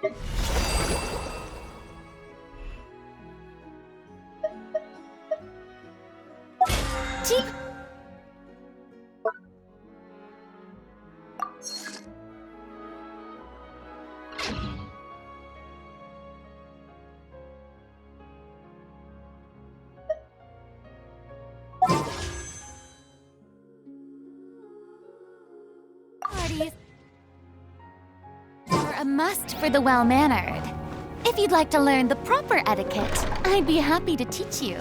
Parties are a must for the well-mannered. If you'd like to learn the proper etiquette, I'd be happy to teach you.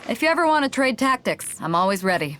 If you ever want to trade tactics, I'm always ready.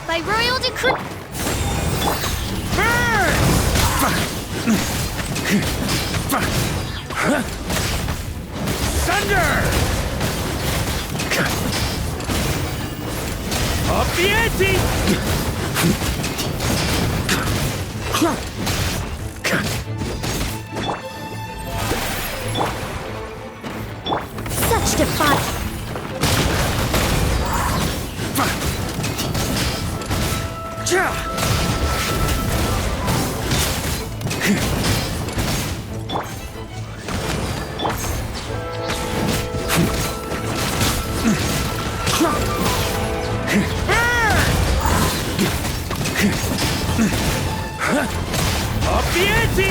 By royal decree. Thunder! Up the ante! Such defiance. Up the ante!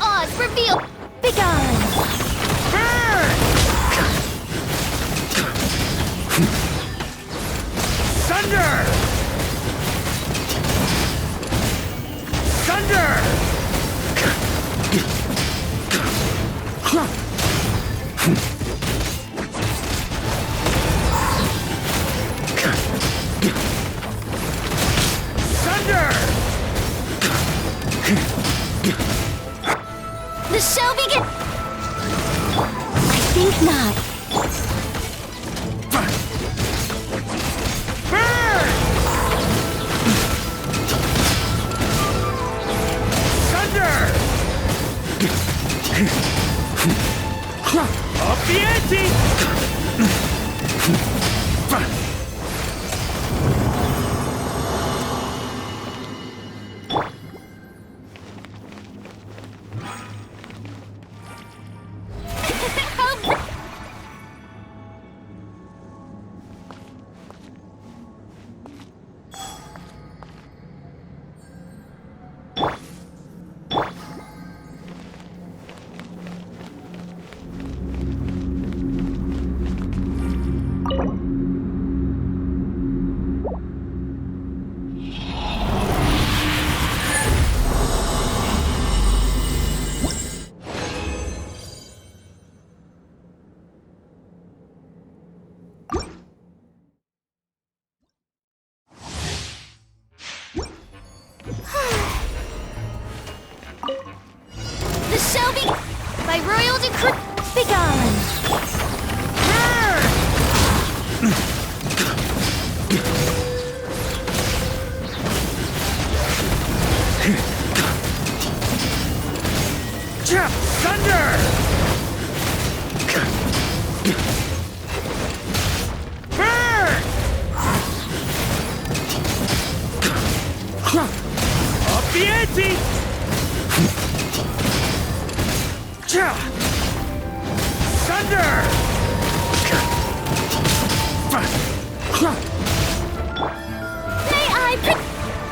Oz, reveal! Begone! Thunder! Thunder! Thunder! The show begin! I think not. Thunder! Up the ante! The show begin! By royal decree! Begone! Thunder! Up the ante! Thunder! May I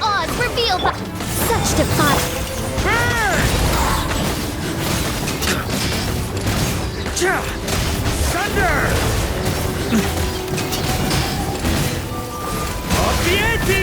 Oz, reveal by such defiance! Thunder! Up the ante!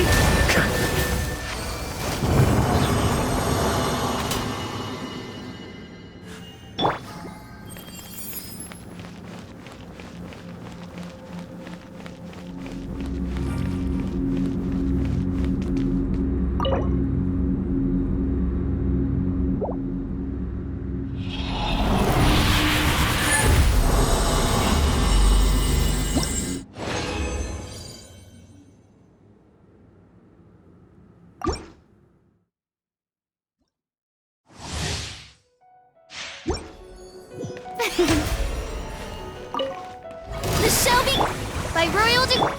The show begin! By royal decree!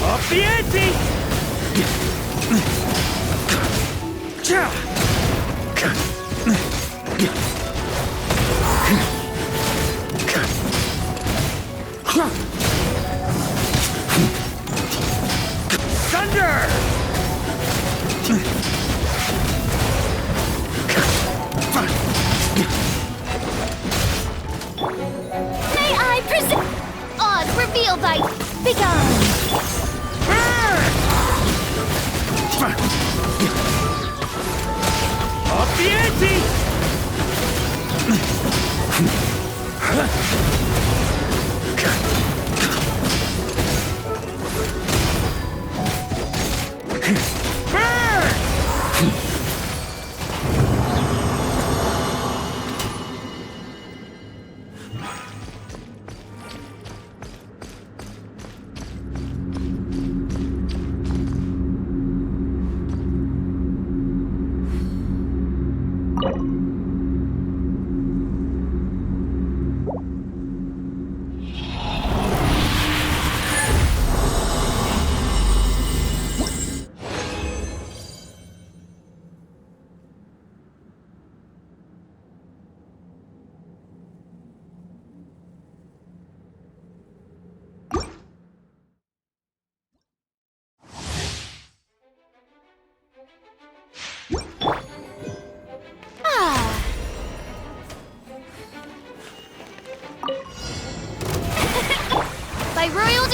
Up the ante! Thunder! May I present Oz, reveal by begone! Up the ante!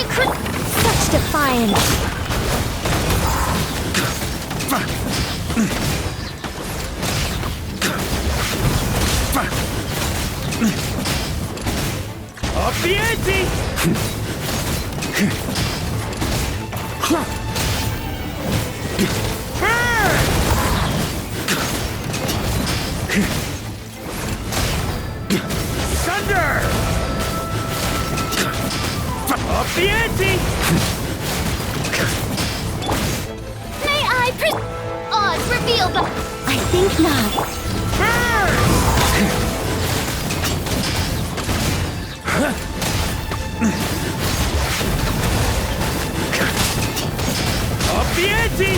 Such defiance. Up the ante! Burn! Thunder! Up the ante! May I odds reveal the... I think not. Burn! Up the ante!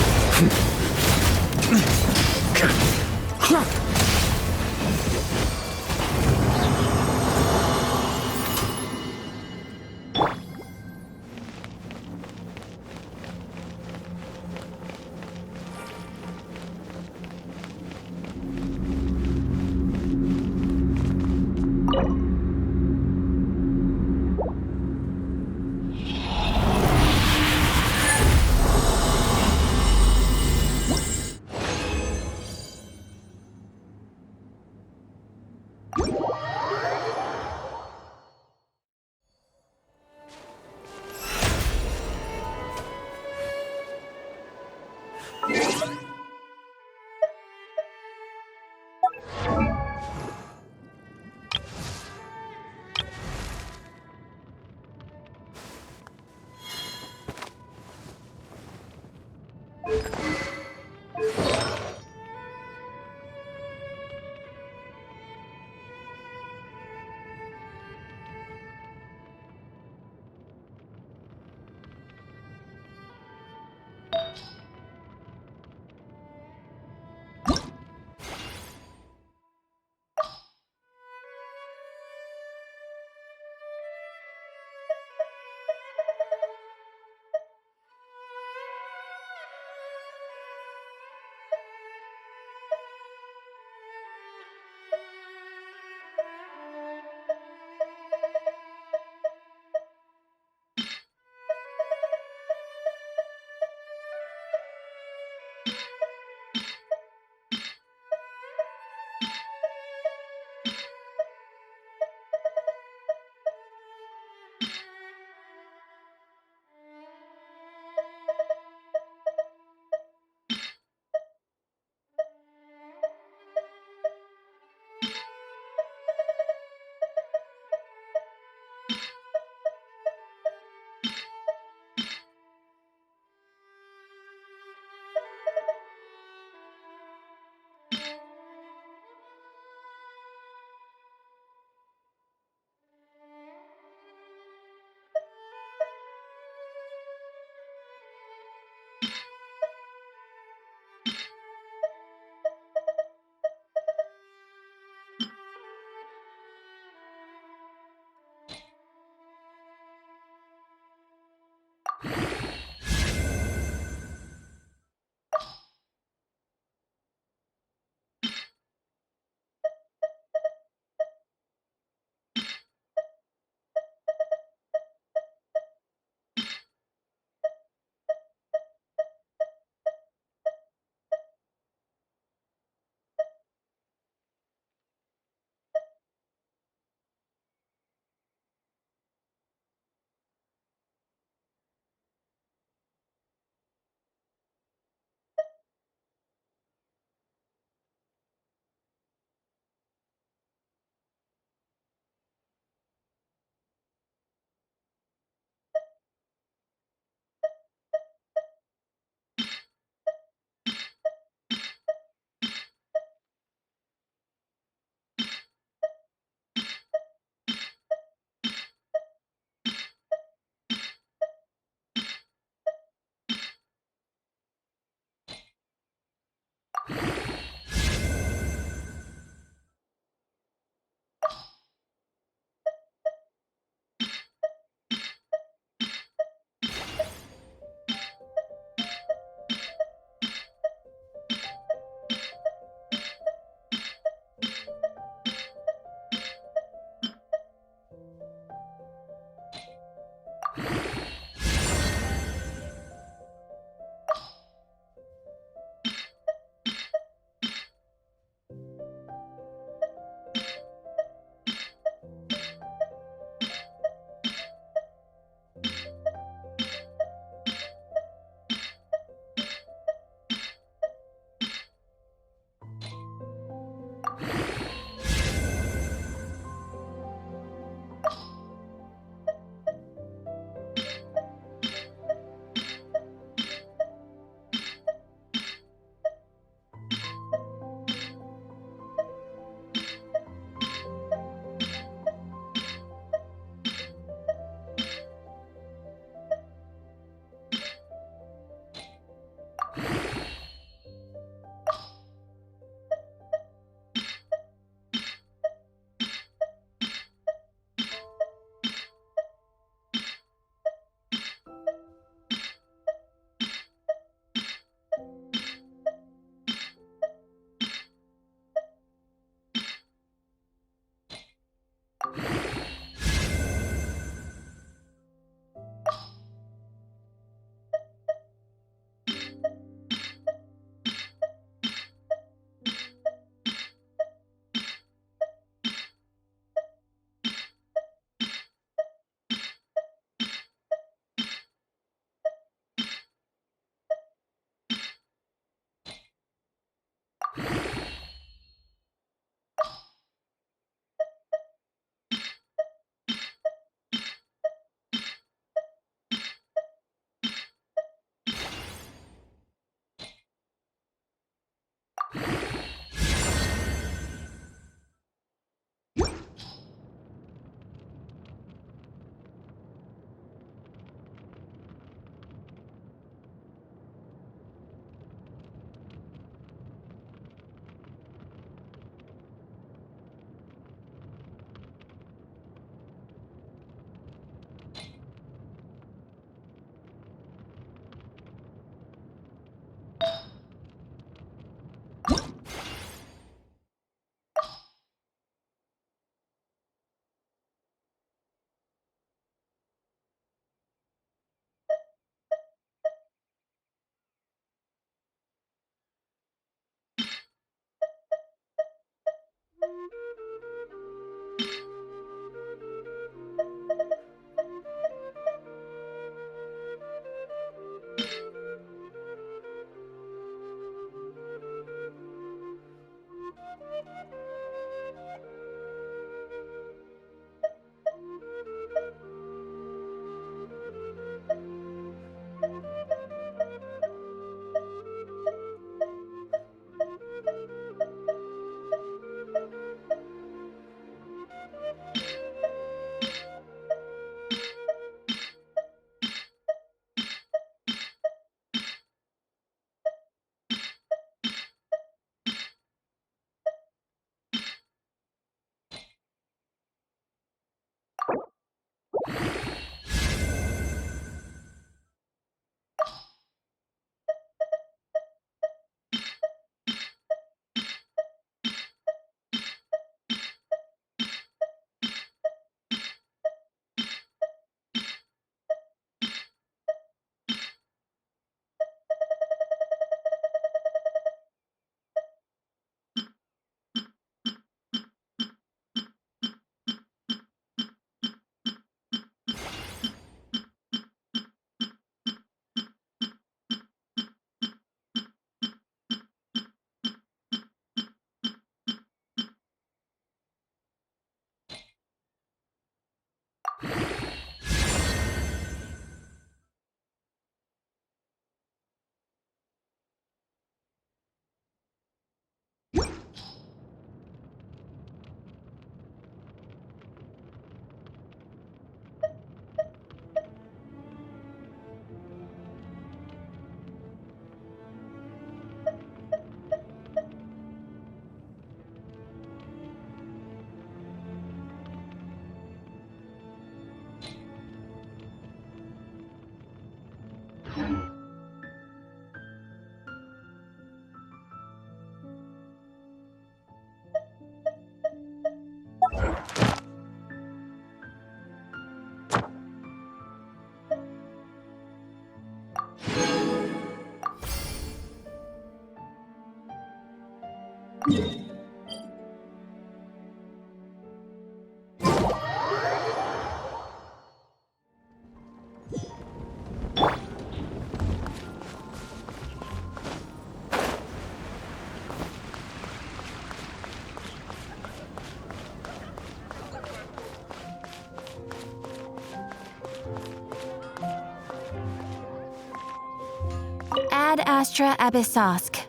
Ad Astra Abyssosk.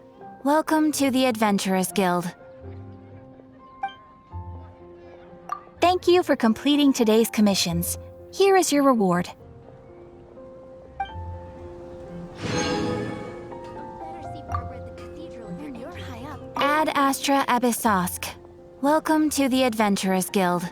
Welcome to the Adventurers Guild. Thank you for completing today's commissions. Here is your reward. Ad Astra Abyssosk. Welcome to the Adventurers Guild.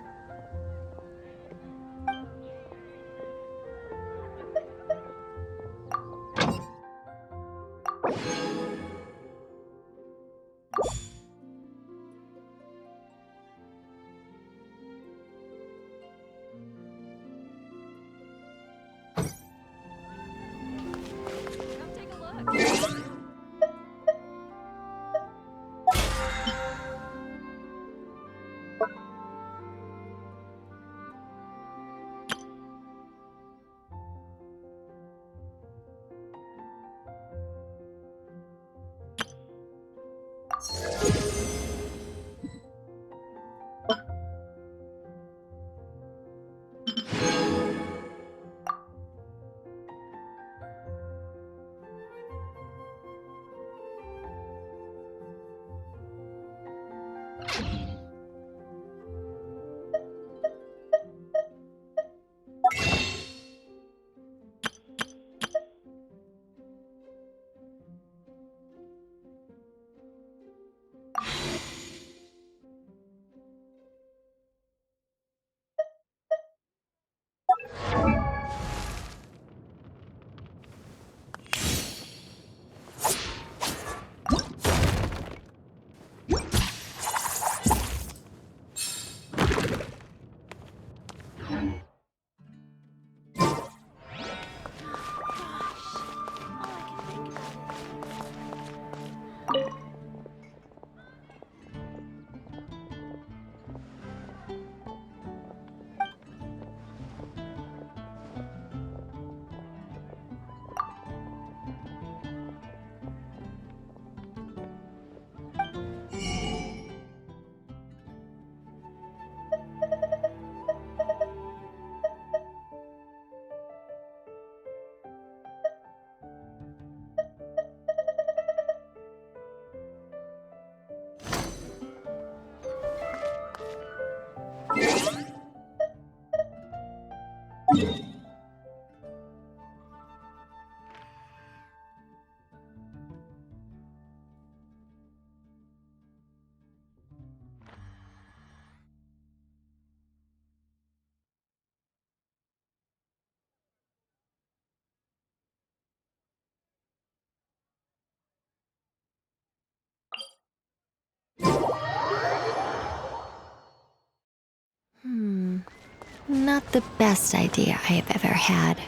Not the best idea I have ever had.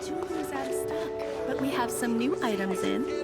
Jewelry's out of stock, but we have some new items in.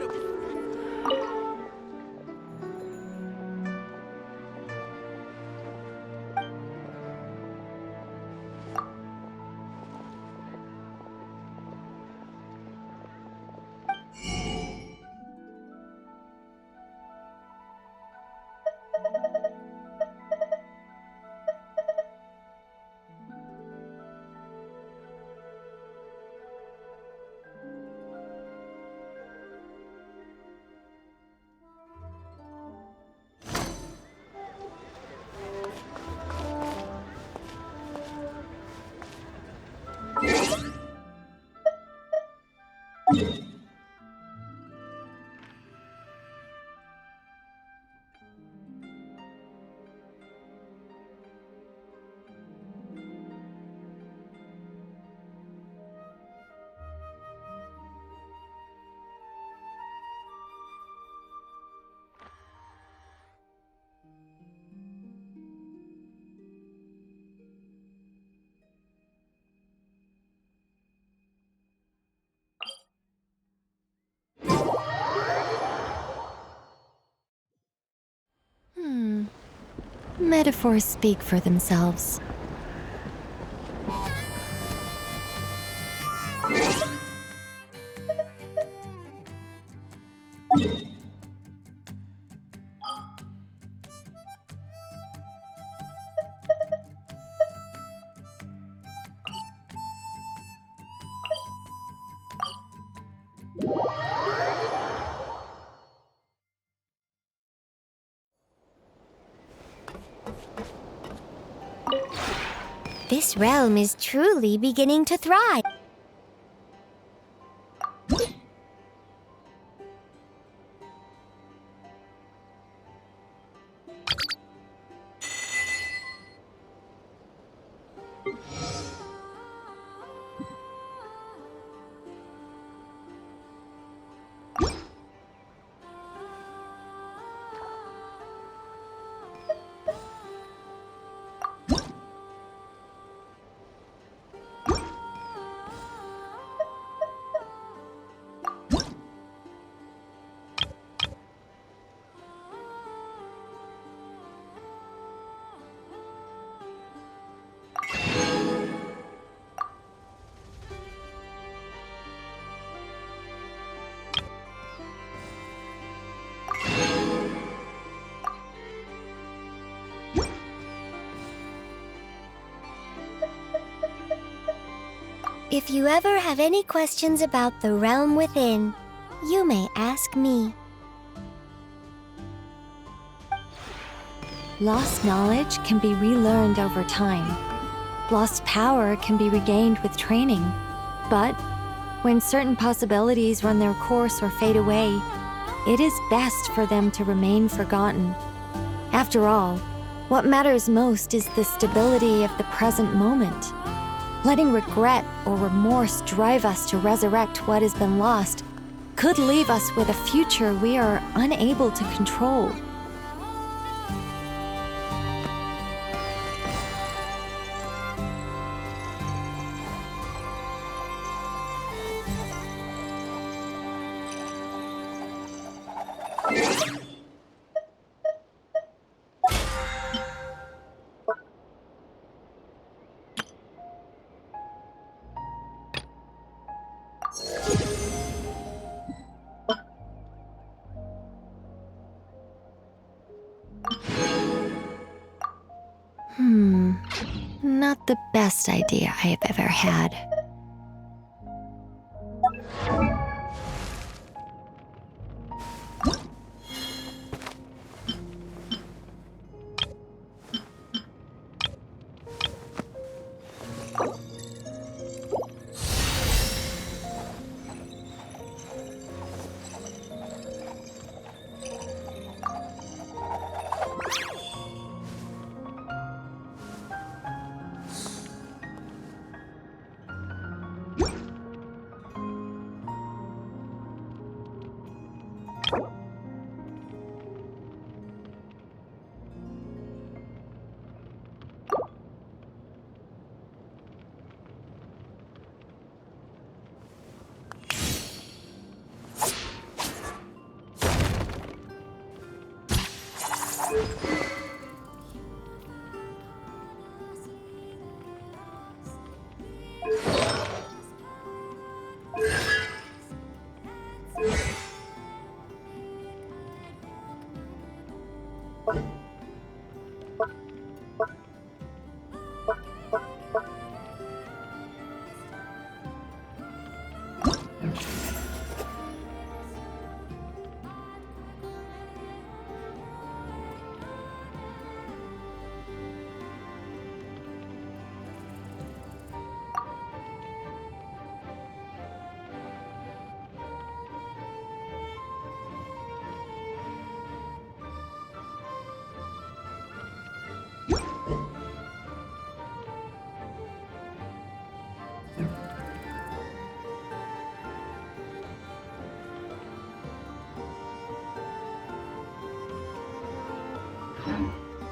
Metaphors speak for themselves. This realm is truly beginning to thrive. If you ever have any questions about the realm within, you may ask me. Lost knowledge can be relearned over time. Lost power can be regained with training. But when certain possibilities run their course or fade away, it is best for them to remain forgotten. After all, what matters most is the stability of the present moment. Letting regret or remorse drive us to resurrect what has been lost could leave us with a future we are unable to control. Not the best idea I have ever had.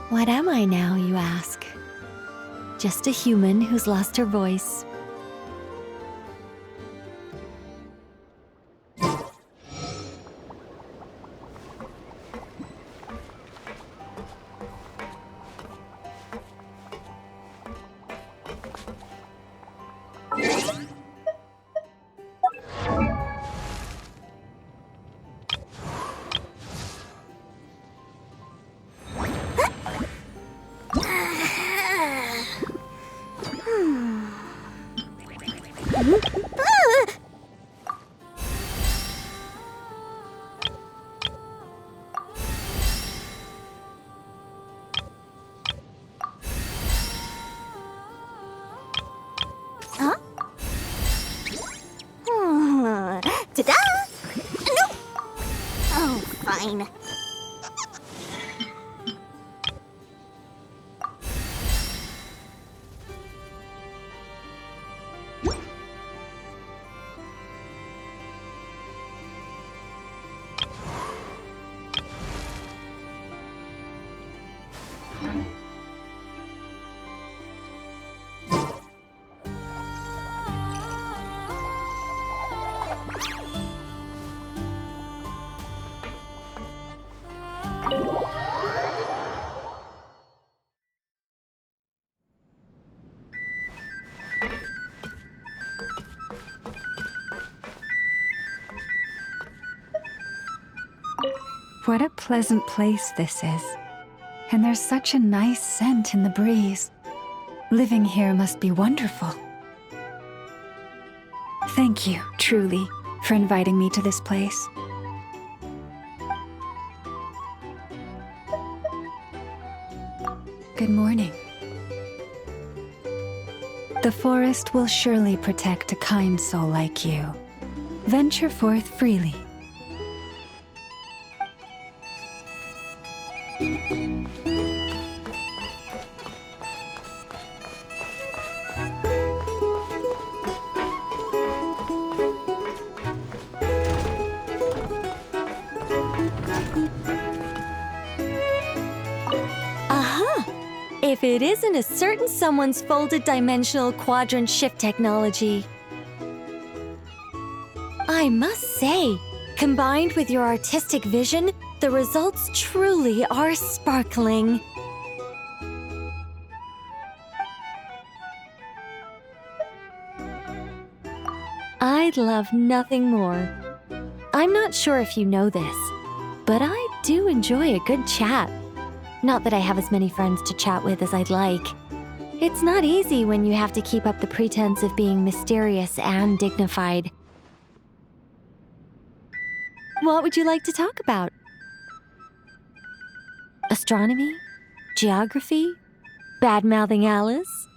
What am I now, you ask? Just a human who's lost her voice. Ta-da! No! Oh, fine. What a pleasant place this is. And there's such a nice scent in the breeze. Living here must be wonderful. Thank you, truly, for inviting me to this place. Good morning. The forest will surely protect a kind soul like you. Venture forth freely. If it isn't a certain someone's folded dimensional quadrant shift technology. I must say, combined with your artistic vision, the results truly are sparkling. I'd love nothing more. I'm not sure if you know this, but I do enjoy a good chat. Not that I have as many friends to chat with as I'd like. It's not easy when you have to keep up the pretense of being mysterious and dignified. What would you like to talk about? Astronomy? Geography? Bad-mouthing Alice?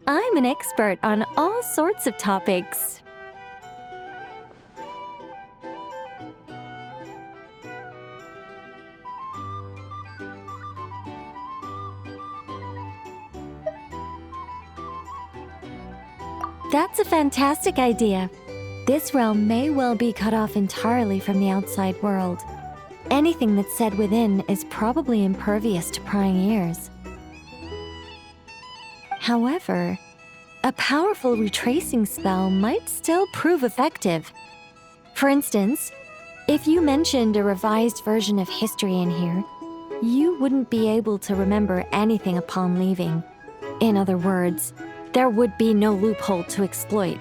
I'm an expert on all sorts of topics. That's a fantastic idea. This realm may well be cut off entirely from the outside world. Anything that's said within is probably impervious to prying ears. However, a powerful retracing spell might still prove effective. For instance, if you mentioned a revised version of history in here, you wouldn't be able to remember anything upon leaving. In other words, there would be no loophole to exploit.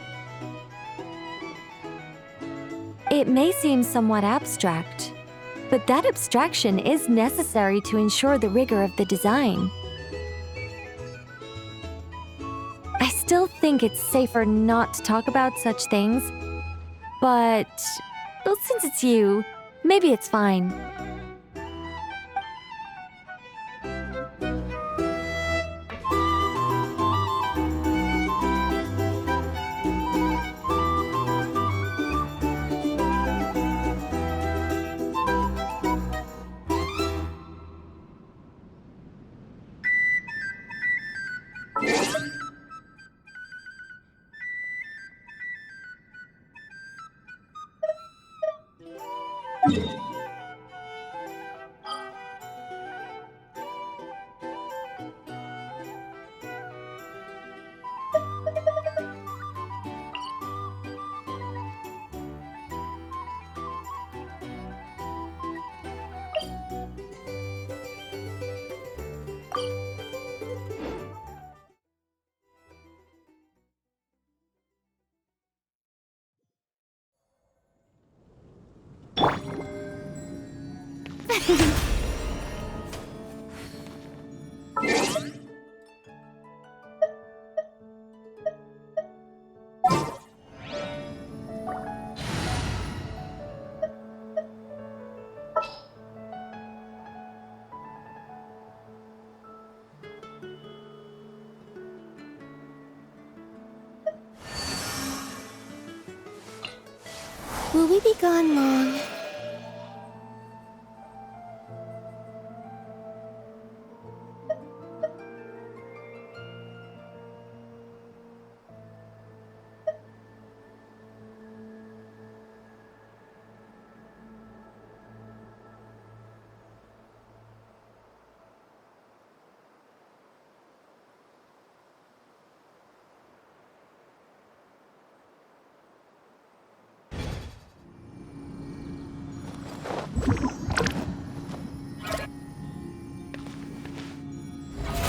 It may seem somewhat abstract, but that abstraction is necessary to ensure the rigor of the design. I still think it's safer not to talk about such things, but well, since it's you, maybe it's fine. Will we be gone long?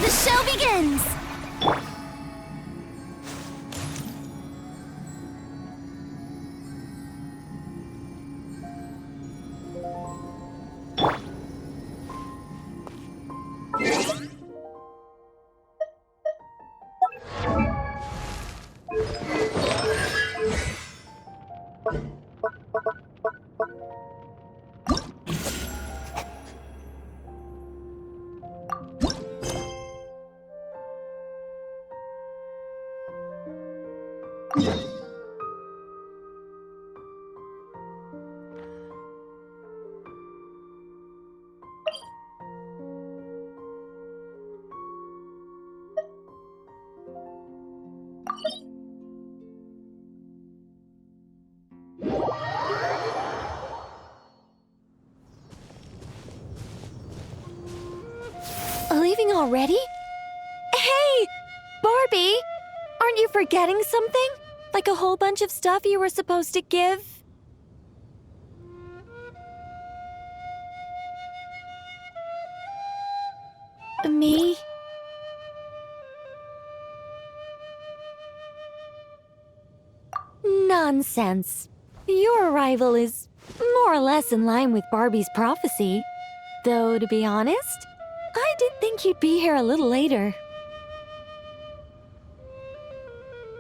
The show begins! Leaving already? Hey! Barbie! Aren't you forgetting something? Like a whole bunch of stuff you were supposed to give? Me? Nonsense. Your arrival is more or less in line with Barbie's prophecy. Though, to be honest, I did think you'd be here a little later.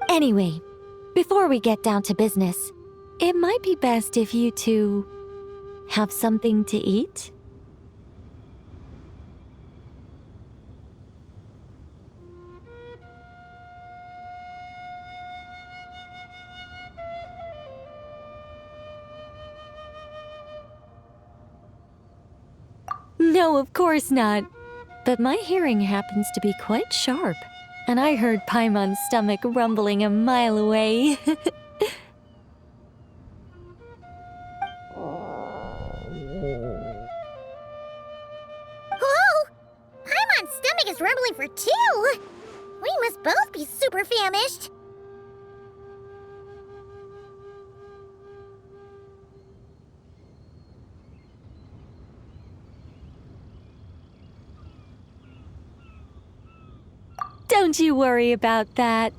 Anyway, before we get down to business, it might be best if you two have something to eat. No, of course not. But my hearing happens to be quite sharp, and I heard Paimon's stomach rumbling a mile away. Whoa! Paimon's stomach is rumbling for two! We must both be super famished! Don't you worry about that.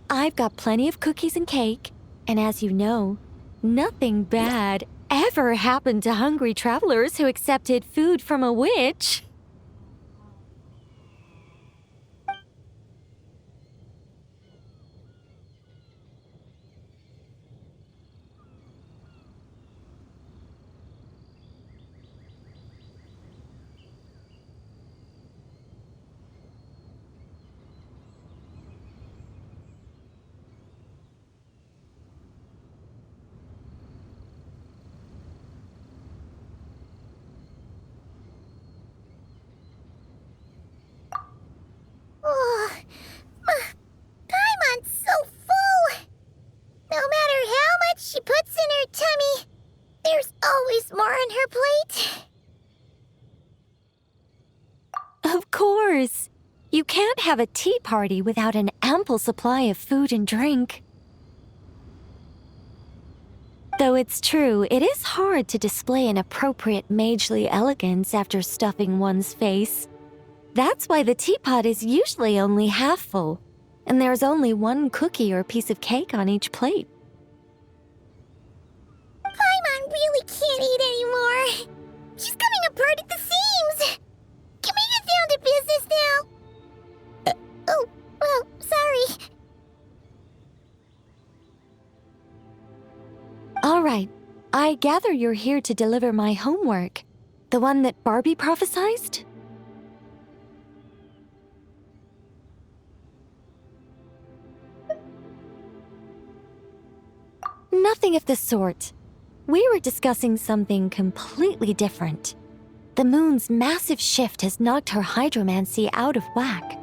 I've got plenty of cookies and cake, and as you know, nothing bad ever happened to hungry travelers who accepted food from a witch. Oh, Paimon's so full! No matter how much she puts in her tummy, there's always more on her plate. Of course. You can't have a tea party without an ample supply of food and drink. Though it's true, it is hard to display an appropriate magely elegance after stuffing one's face. That's why the teapot is usually only half full, and there's only one cookie or piece of cake on each plate. Paimon really can't eat anymore. She's coming apart at the seams. Can we get down to business now? Oh, well, sorry. All right, I gather you're here to deliver my homework, the one that Barbie prophesized? Nothing of the sort. We were discussing something completely different. The moon's massive shift has knocked her hydromancy out of whack,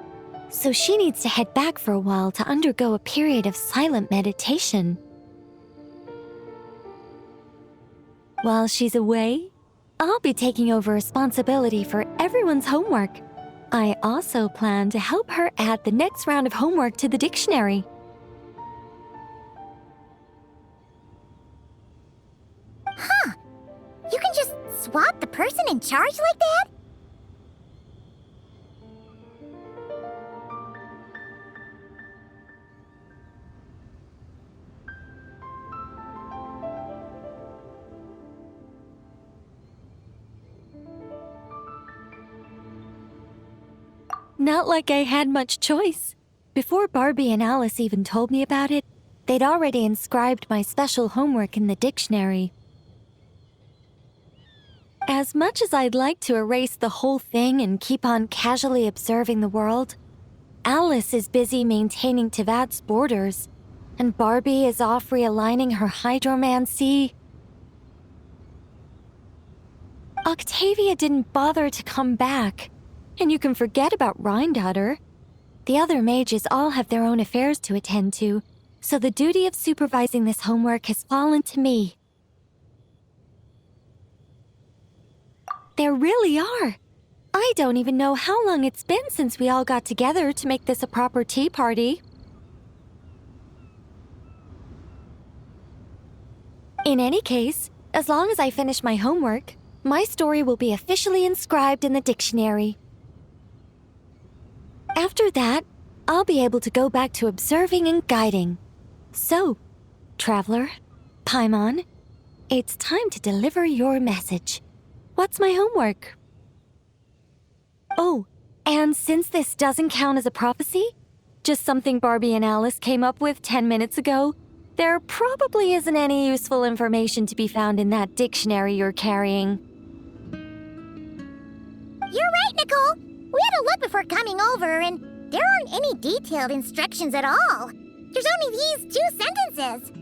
so she needs to head back for a while to undergo a period of silent meditation. While she's away, I'll be taking over responsibility for everyone's homework. I also plan to help her add the next round of homework to the dictionary. Huh. You can just swap the person in charge like that? Not like I had much choice. Before Barbie and Alice even told me about it, they'd already inscribed my special homework in the dictionary. As much as I'd like to erase the whole thing and keep on casually observing the world, Alice is busy maintaining Teyvat's borders, and Barbie is off realigning her hydromancy. Octavia didn't bother to come back, and you can forget about Rhindaughter. The other mages all have their own affairs to attend to, so the duty of supervising this homework has fallen to me. There really are. I don't even know how long it's been since we all got together to make this a proper tea party. In any case, as long as I finish my homework, my story will be officially inscribed in the dictionary. After that, I'll be able to go back to observing and guiding. So, traveler, Paimon, it's time to deliver your message. What's my homework? Oh, And since this doesn't count as a prophecy, just something Barbie and Alice came up with 10 minutes ago, there probably isn't any useful information to be found in that dictionary you're carrying. You're right, Nicole. We had to look before coming over, and there aren't any detailed instructions at all. There's only these 2 sentences.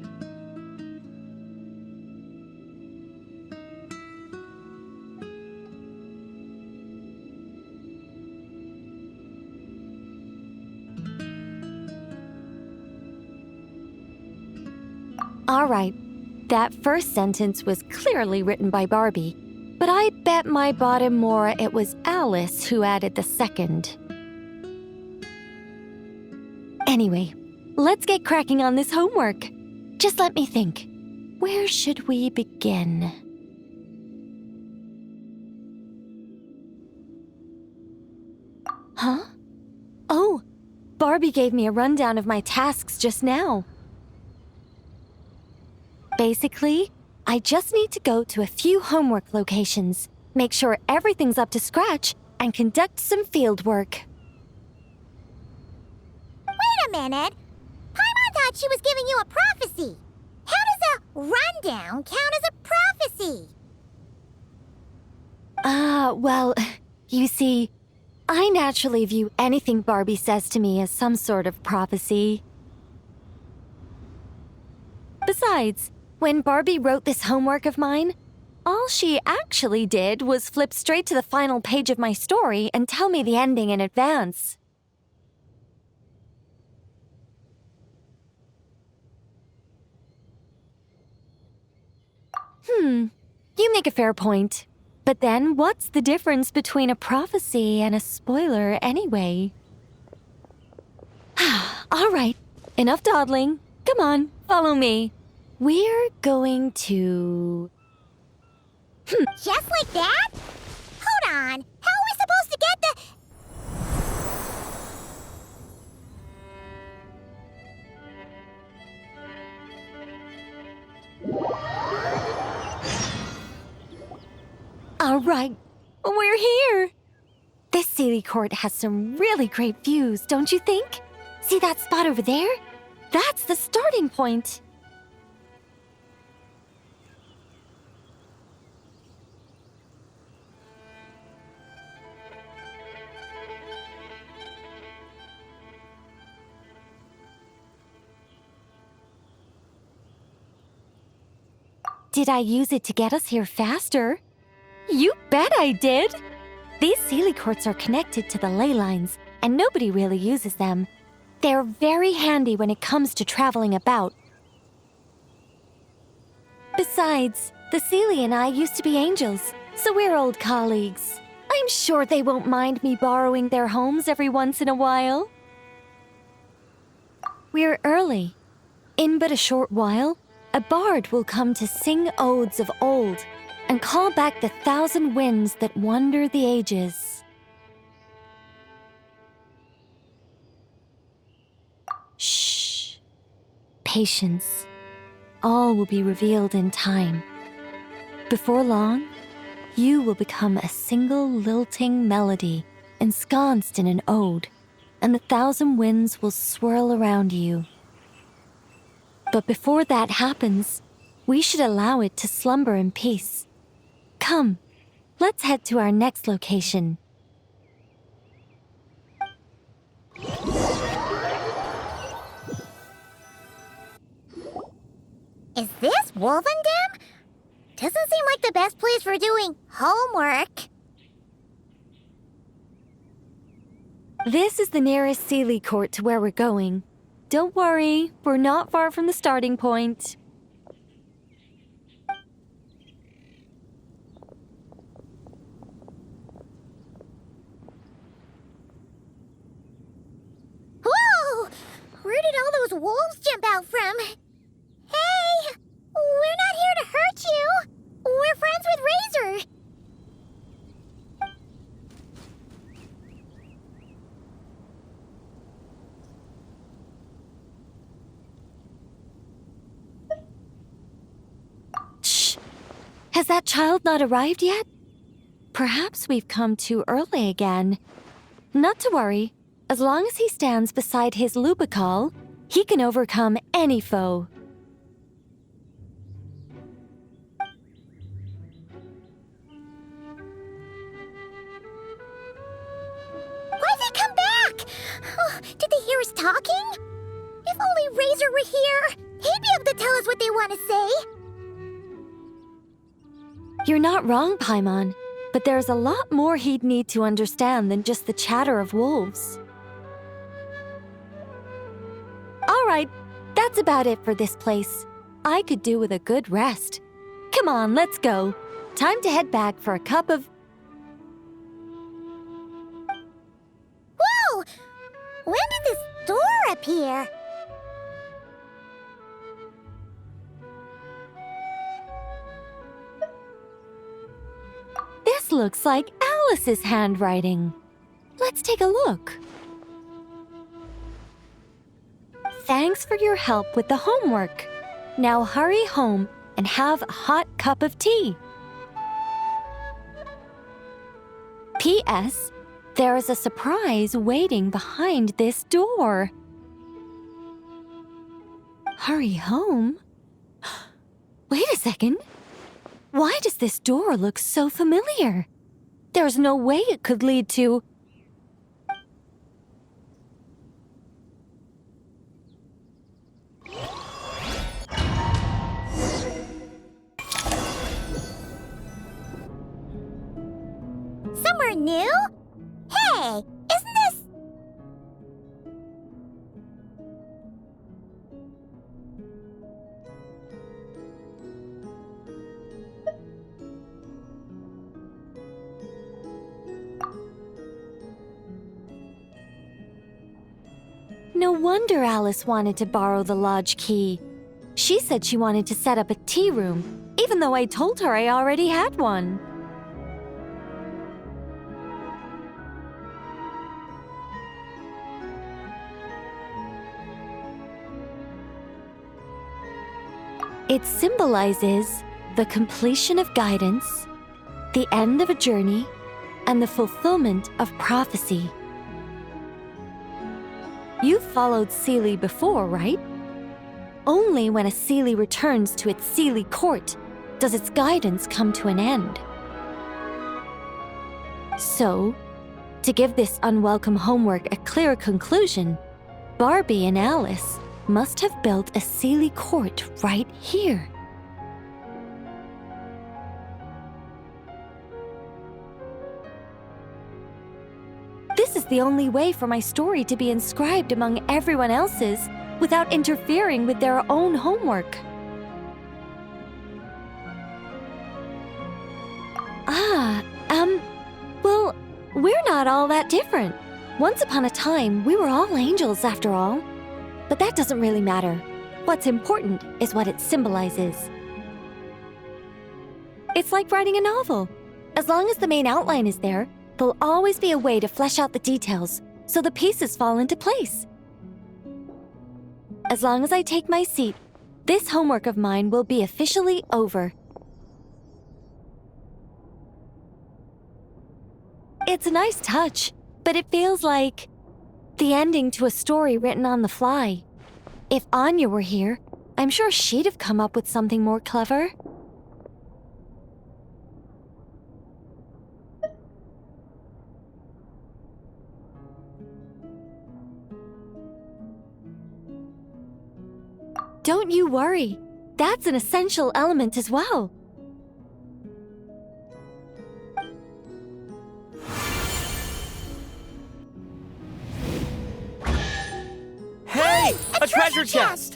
All right, that first sentence was clearly written by Barbie, but I bet my bottom more it was Alice who added the second. Anyway, let's get cracking on this homework. Just let me think. Where should we begin? Huh? Oh, Barbie gave me a rundown of my tasks just now. Basically, I just need to go to a few homework locations, make sure everything's up to scratch, and conduct some field work. Wait a minute. Paimon thought she was giving you a prophecy. How does a rundown count as a prophecy? Well, you see, I naturally view anything Barbie says to me as some sort of prophecy. Besides, when Barbie wrote this homework of mine, all she actually did was flip straight to the final page of my story and tell me the ending in advance. You make a fair point. But then, what's the difference between a prophecy and a spoiler anyway? All right, enough dawdling. Come on, follow me. We're going to... Just like that? Hold on. How are we supposed to get the... All right, we're here. This Sealy Court has some really great views, don't you think? See that spot over there? That's the starting point. Did I use it to get us here faster? You bet I did! These Sealy courts are connected to the ley lines, and nobody really uses them. They're very handy when it comes to traveling about. Besides, the Sealy and I used to be angels, so we're old colleagues. I'm sure they won't mind me borrowing their homes every once in a while. We're early. In but a short while, a bard will come to sing odes of old and call back the 1,000 winds that wander the ages. Shh. Patience. All will be revealed in time. Before long, you will become a single lilting melody ensconced in an ode, and the 1,000 winds will swirl around you. But before that happens, we should allow it to slumber in peace. Come, let's head to our next location. Is this Wolvendam? Doesn't seem like the best place for doing homework. This is the nearest Sealy Court to where we're going. Don't worry, we're not far from the starting point. Whoa! Where did all those wolves jump out from? Hey! We're not here to hurt you! We're friends with Razor! Shh! Has that child not arrived yet? Perhaps we've come too early again. Not to worry. As long as he stands beside his Lupical, he can overcome any foe. Why'd they come back? Oh, did they hear us talking? If only Razor were here, he'd be able to tell us what they want to say. You're not wrong, Paimon, but there's a lot more he'd need to understand than just the chatter of wolves. All right, that's about it for this place. I could do with a good rest. Come on, let's go. Time to head back for a cup of... Whoa! When did this door appear? This looks like Alice's handwriting. Let's take a look. Thanks for your help with the homework. Now hurry home and have a hot cup of tea. P.S. There is a surprise waiting behind this door. Hurry home? Wait a second. Why does this door look so familiar? There's no way it could lead to... Somewhere new? Hey, isn't this... No wonder Alice wanted to borrow the lodge key. She said she wanted to set up a tea room, even though I told her I already had one. It symbolizes the completion of guidance, the end of a journey, and the fulfillment of prophecy. You've followed Seelie before, right? Only when a Seelie returns to its Seelie court does its guidance come to an end. So, to give this unwelcome homework a clear conclusion, Barbie and Alice must have built a Seelie court right here. This is the only way for my story to be inscribed among everyone else's without interfering with their own homework. Well, we're not all that different. Once upon a time, we were all angels after all. But that doesn't really matter. What's important is what it symbolizes. It's like writing a novel. As long as the main outline is there, there'll always be a way to flesh out the details so the pieces fall into place. As long as I take my seat, this homework of mine will be officially over. It's a nice touch, but it feels like the ending to a story written on the fly. If Anya were here, I'm sure she'd have come up with something more clever. Don't you worry. That's an essential element as well. Hey! A treasure chest!